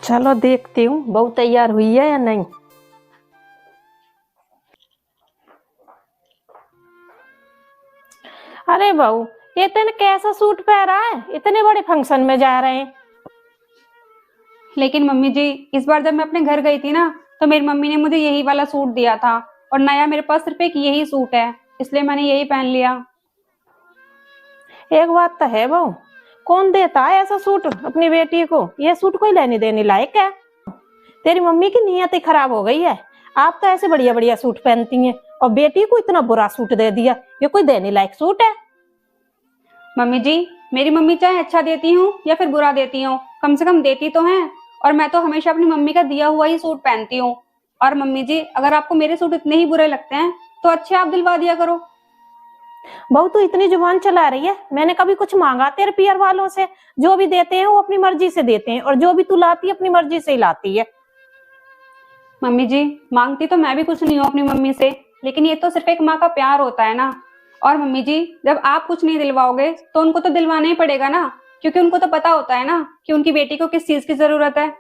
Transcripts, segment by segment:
चलो देखती हूँ बहू तैयार हुई है या नहीं। अरे बहू, ये तेने कैसा सूट पहना है? इतने बड़े फंक्शन में जा रहे हैं। लेकिन मम्मी जी, इस बार जब मैं अपने घर गई थी ना, तो मेरी मम्मी ने मुझे यही वाला सूट दिया था और नया मेरे पास सिर्फ एक यही सूट है, इसलिए मैंने यही पहन लिया। एक बात तो है बहू, कौन देता है ऐसा सूट अपनी बेटी को? ये सूट कोई लेने देने लायक है? तेरी मम्मी की नीयत ही खराब हो गई है। आप तो ऐसे बढ़िया बढ़िया सूट पहनती हैं और बेटी को इतना बुरा सूट दे दिया। ये कोई देने लायक सूट है? मम्मी जी, मेरी मम्मी चाहे अच्छा देती हूँ या फिर बुरा देती हूँ, कम से कम देती तो हैं। और मैं तो हमेशा अपनी मम्मी का दिया हुआ ही सूट पहनती हूँ। और मम्मी जी, अगर आपको मेरे सूट इतने ही बुरे लगते हैं तो अच्छे आप दिलवा दिया करो। बहू तू इतनी जुबान चला रही है, मैंने कभी कुछ मांगा तेरे पियर वालों से? जो भी देते हैं वो अपनी मर्जी से देते हैं और जो भी तू लाती है अपनी मर्जी से ही लाती है। मम्मी जी, मांगती तो मैं भी कुछ नहीं हूँ अपनी मम्मी से, लेकिन ये तो सिर्फ एक माँ का प्यार होता है ना। और मम्मी जी, जब आप कुछ नहीं दिलवाओगे तो उनको तो दिलवाना ही पड़ेगा ना, क्योंकि उनको तो पता होता है ना कि उनकी बेटी को किस चीज की जरूरत है।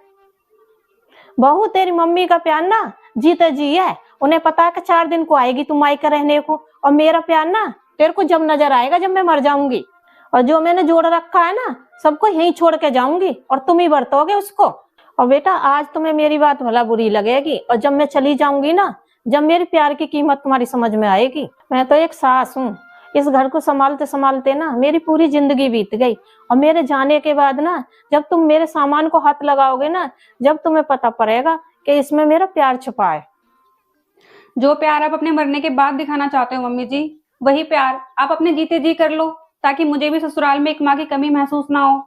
बहू तेरी मम्मी का प्यार ना जीते जी है। उन्हें पता है कि 4 दिन को आएगी तुम मायके रहने को, और मेरा प्यार ना तेरे को जब नजर आएगा जब मैं मर जाऊंगी। और जो मैंने जोड़ रखा है ना सबको यहीं छोड़ के जाऊंगी और तुम ही बरतोगे उसको। और बेटा आज तुम्हें मेरी बात भला बुरी लगेगी, और जब मैं चली जाऊंगी ना, जब मेरे प्यार की कीमत तुम्हारी समझ में आएगी। मैं तो एक सास हूँ, इस घर को संभालते संभालते ना मेरी पूरी जिंदगी बीत गई। और मेरे जाने के बाद ना जब तुम मेरे सामान को हाथ लगाओगे ना, जब तुम्हें पता पड़ेगा कि इसमें मेरा प्यार छुपा है। जो प्यार आप अपने मरने के बाद दिखाना चाहते हो मम्मी जी, वही प्यार आप अपने जीते जी कर लो, ताकि मुझे भी ससुराल में एक माँ की कमी महसूस ना हो।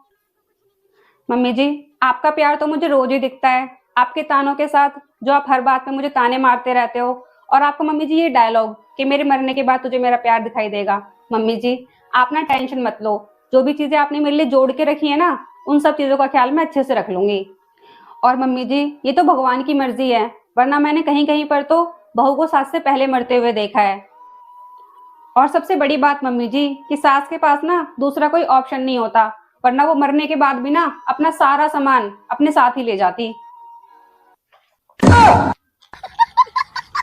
मम्मी जी, आपका प्यार तो मुझे रोज ही दिखता है, आपके तानों के साथ, जो आप हर बात में मुझे ताने मारते रहते हो। और आपको मम्मी जी ये डायलॉग कि मेरे मरने के बाद तुझे मेरा प्यार दिखाई देगा, मम्मी जी आप ना टेंशन मत लो। जो भी चीजें आपने मेरे लिए जोड़ के रखी है ना, उन सब चीजों का ख्याल मैं अच्छे से रख लूंगी। और मम्मी जी, ये तो भगवान की मर्जी है, वरना मैंने कहीं कहीं पर तो बहू को सास से पहले मरते हुए देखा है। और सबसे बड़ी बात मम्मी जी, कि सास के पास ना दूसरा कोई ऑप्शन नहीं होता, वरना वो मरने के बाद भी ना अपना सारा सामान अपने साथ ही ले जाती।